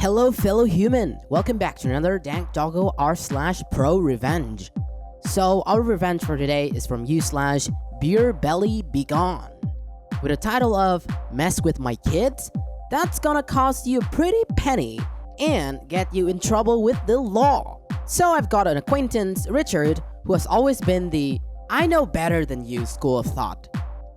Hello fellow human, welcome back to another Dank Doggo r/ProRevenge. So our revenge for today is from you/Beer Belly Be Gone. With a title of Mess With My Kids, that's gonna cost you a pretty penny and get you in trouble with the law. So I've got an acquaintance, Richard, who has always been the I know better than you school of thought.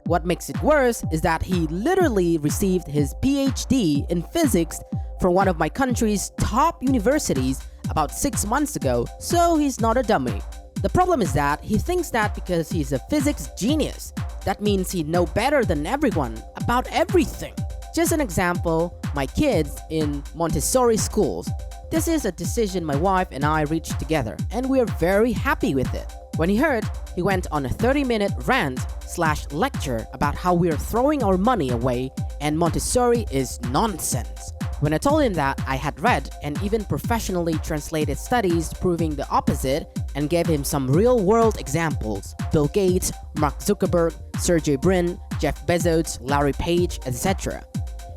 What makes it worse is that he literally received his PhD in physics from one of my country's top universities about 6 months ago, so he's not a dummy. The problem is that he thinks that because he's a physics genius, that means he knows better than everyone about everything. Just an example, my kids in Montessori schools. This is a decision my wife and I reached together, and we're very happy with it. When he heard, he went on a 30-minute rant/lecture about how we're throwing our money away and Montessori is nonsense. When I told him that I had read and even professionally translated studies proving the opposite and gave him some real-world examples, Bill Gates, Mark Zuckerberg, Sergey Brin, Jeff Bezos, Larry Page, etc.,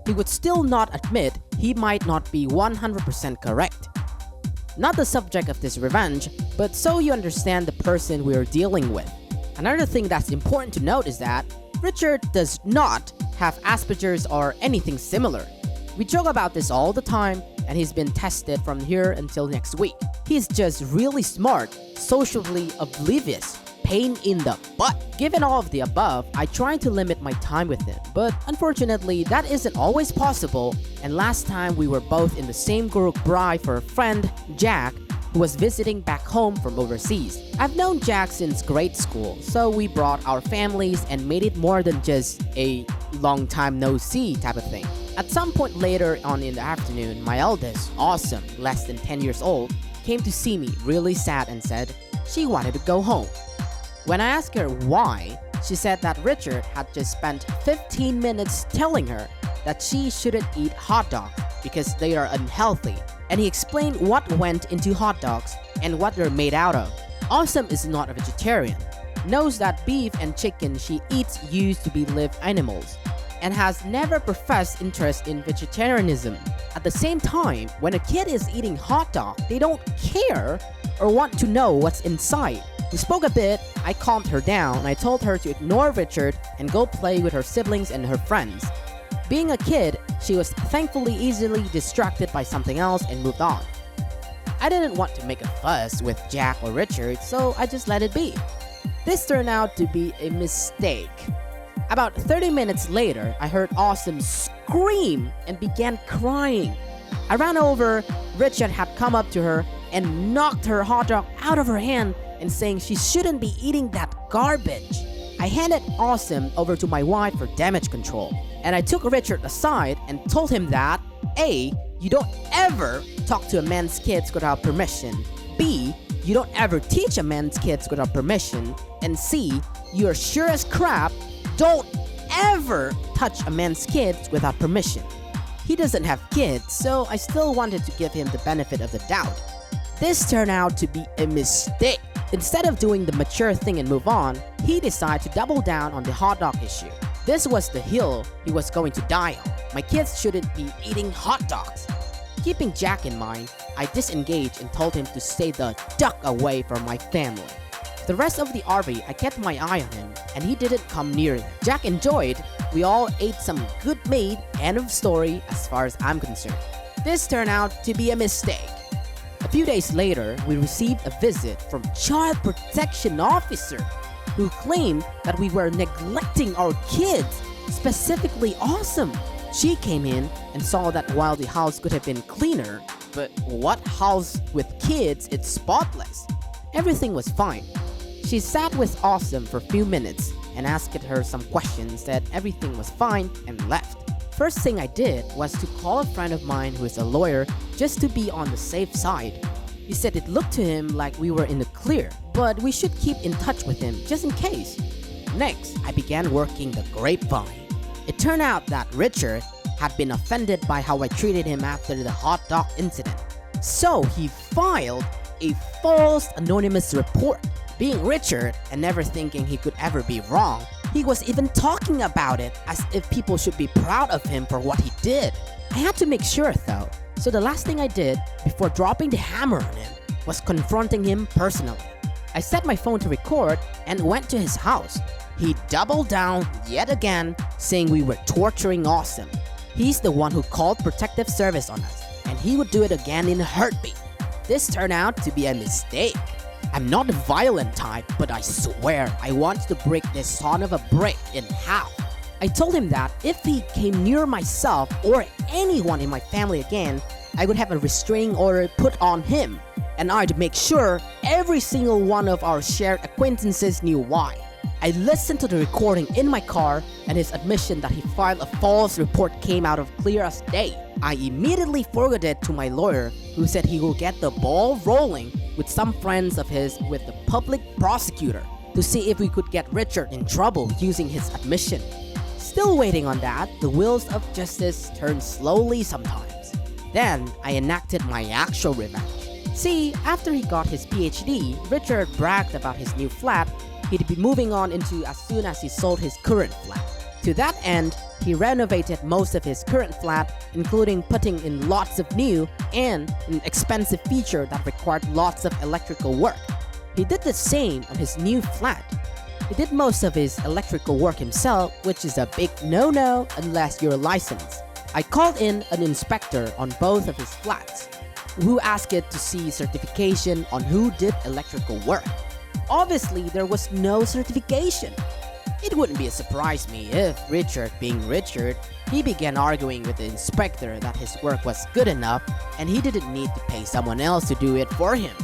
he would still not admit he might not be 100% correct. Not the subject of this revenge, but so you understand the person we are dealing with. Another thing that's important to note is that Richard does not have Asperger's or anything similar. We joke about this all the time, and he's been tested from here until next week. He's just really smart, socially oblivious, pain in the butt. Given all of the above, I try to limit my time with him, but unfortunately that isn't always possible, and last time we were both in the same group bride for a friend, Jack, who was visiting back home from overseas. I've known Jack since grade school, so we brought our families and made it more than just a long time no see type of thing. At some point later on in the afternoon, my eldest, Awesome, less than 10 years old, came to see me really sad and said she wanted to go home. When I asked her why, she said that Richard had just spent 15 minutes telling her that she shouldn't eat hot dogs because they are unhealthy, and he explained what went into hot dogs and what they're made out of. Awesome is not a vegetarian, knows that beef and chicken she eats used to be live animals, and has never professed interest in vegetarianism. At the same time, when a kid is eating hot dog, they don't care or want to know what's inside. We spoke a bit, I calmed her down, and I told her to ignore Richard and go play with her siblings and her friends. Being a kid, she was thankfully easily distracted by something else and moved on. I didn't want to make a fuss with Jack or Richard, so I just let it be. This turned out to be a mistake. About 30 minutes later, I heard Awesome scream and began crying. I ran over, Richard had come up to her and knocked her hot dog out of her hand and saying she shouldn't be eating that garbage. I handed Awesome over to my wife for damage control, and I took Richard aside and told him that A, you don't ever talk to a man's kids without permission, B, you don't ever teach a man's kids without permission, and C, you're sure as crap, don't ever touch a man's kids without permission. He doesn't have kids, so I still wanted to give him the benefit of the doubt. This turned out to be a mistake. Instead of doing the mature thing and move on, he decided to double down on the hot dog issue. This was the hill he was going to die on. My kids shouldn't be eating hot dogs. Keeping Jack in mind, I disengaged and told him to stay the duck away from my family. The rest of the RV, I kept my eye on him, and he didn't come near them. Jack enjoyed. We all ate some good meat. End of story as far as I'm concerned. This turned out to be a mistake. A few days later, we received a visit from Child Protection Officer who claimed that we were neglecting our kids, specifically Awesome. She came in and saw that while the house could have been cleaner, but what house with kids is spotless? Everything was fine. She sat with Awesome for a few minutes and asked her some questions, said everything was fine, and left. First thing I did was to call a friend of mine who is a lawyer just to be on the safe side. He said it looked to him like we were in the clear, but we should keep in touch with him just in case. Next, I began working the grapevine. It turned out that Richard had been offended by how I treated him after the hot dog incident. So he filed a false anonymous report. Being Richard and never thinking he could ever be wrong, he was even talking about it as if people should be proud of him for what he did. I had to make sure though So the last thing I did before dropping the hammer on him was confronting him personally. I set my phone to record and went to his house. He doubled down yet again, saying we were torturing Awesome. He's the one who called protective service on us, and he would do it again in a heartbeat. This turned out to be a mistake. I'm not a violent type, but I swear I want to break this son of a brick in half. I told him that if he came near myself or anyone in my family again, I would have a restraining order put on him, and I'd make sure every single one of our shared acquaintances knew why. I listened to the recording in my car, and his admission that he filed a false report came out of clear as day. I immediately forwarded it to my lawyer, who said he will get the ball rolling with some friends of his with the public prosecutor to see if we could get Richard in trouble using his admission. Still waiting on that, the wheels of justice turn slowly sometimes. Then I enacted my actual revenge. See, after he got his PhD, Richard bragged about his new flat he'd be moving on into as soon as he sold his current flat. To that end, he renovated most of his current flat, including putting in lots of new and an expensive feature that required lots of electrical work. He did the same on his new flat. He did most of his electrical work himself, which is a big no-no unless you're licensed. I called in an inspector on both of his flats, who asked it to see certification on who did electrical work. Obviously, there was no certification. It wouldn't be a surprise to me if Richard, being Richard, he began arguing with the inspector that his work was good enough and he didn't need to pay someone else to do it for him.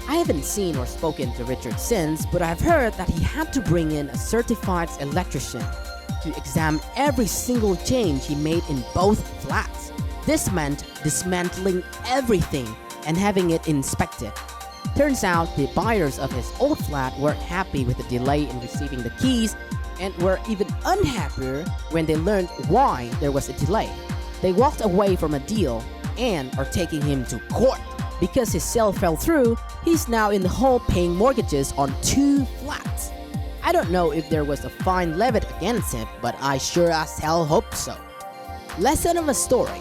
I haven't seen or spoken to Richard since, but I've heard that he had to bring in a certified electrician to examine every single change he made in both flats. This meant dismantling everything and having it inspected. Turns out the buyers of his old flat weren't happy with the delay in receiving the keys and were even unhappier when they learned why there was a delay. They walked away from a deal and are taking him to court. Because his sale fell through, he's now in the hole paying mortgages on 2 flats. I don't know if there was a fine levied against him, but I sure as hell hope so. Lesson of a story: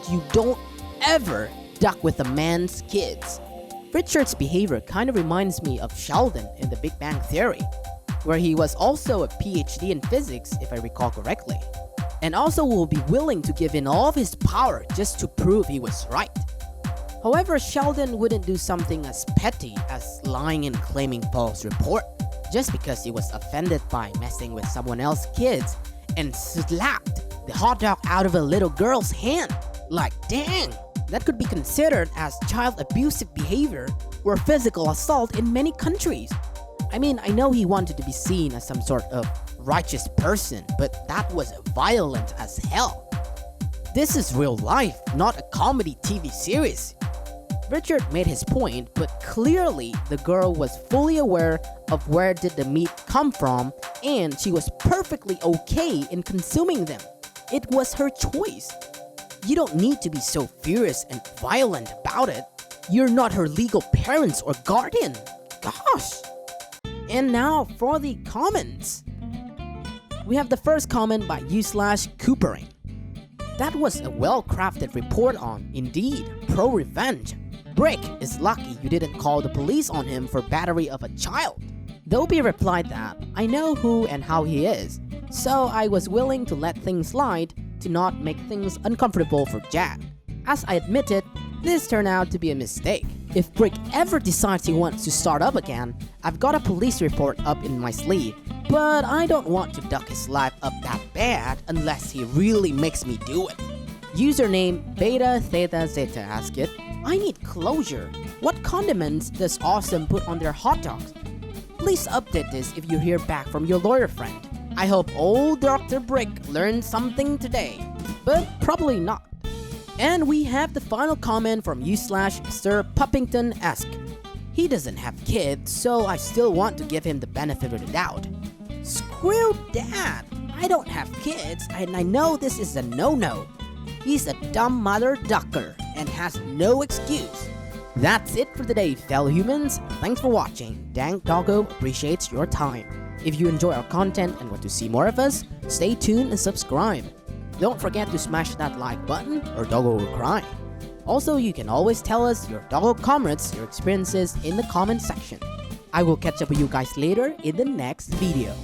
you don't ever duck with a man's kids. Richard's behavior kind of reminds me of Sheldon in The Big Bang Theory, where he was also a PhD in physics if I recall correctly, and also will be willing to give in all of his power just to prove he was right. However, Sheldon wouldn't do something as petty as lying and claiming false report just because he was offended by messing with someone else's kids and slapped the hot dog out of a little girl's hand. Like, dang! That could be considered as child abusive behavior or physical assault in many countries. I mean, I know he wanted to be seen as some sort of righteous person, but that was violent as hell. This is real life, not a comedy TV series. Richard made his point, but clearly the girl was fully aware of where did the meat come from, and she was perfectly okay in consuming them. It was her choice. You don't need to be so furious and violent about it. You're not her legal parents or guardian. Gosh. And now for the comments. We have the first comment by u/Coopering. That was a well-crafted report on, indeed, ProRevenge. Brick is lucky you didn't call the police on him for battery of a child. Dobie replied that, I know who and how he is, so I was willing to let things slide to not make things uncomfortable for Jack. As I admitted, this turned out to be a mistake. If Brick ever decides he wants to start up again, I've got a police report up in my sleeve, but I don't want to duck his life up that bad unless he really makes me do it. Username Beta Theta Zeta asked it, I need closure. What condiments does Awesome put on their hot dogs? Please update this if you hear back from your lawyer friend. I hope old Dr. Brick learned something today, but probably not. And we have the final comment from u/Sir Puppington-esque. He doesn't have kids, so I still want to give him the benefit of the doubt. Screw that! I don't have kids, and I know this is a no-no. He's a dumb mother ducker and has no excuse. That's it for today, fellow humans. Thanks for watching. Dank Doggo appreciates your time. If you enjoy our content and want to see more of us, stay tuned and subscribe. Don't forget to smash that like button or Doggo will cry. Also, you can always tell us your doggo comments, your experiences in the comment section. I will catch up with you guys later in the next video.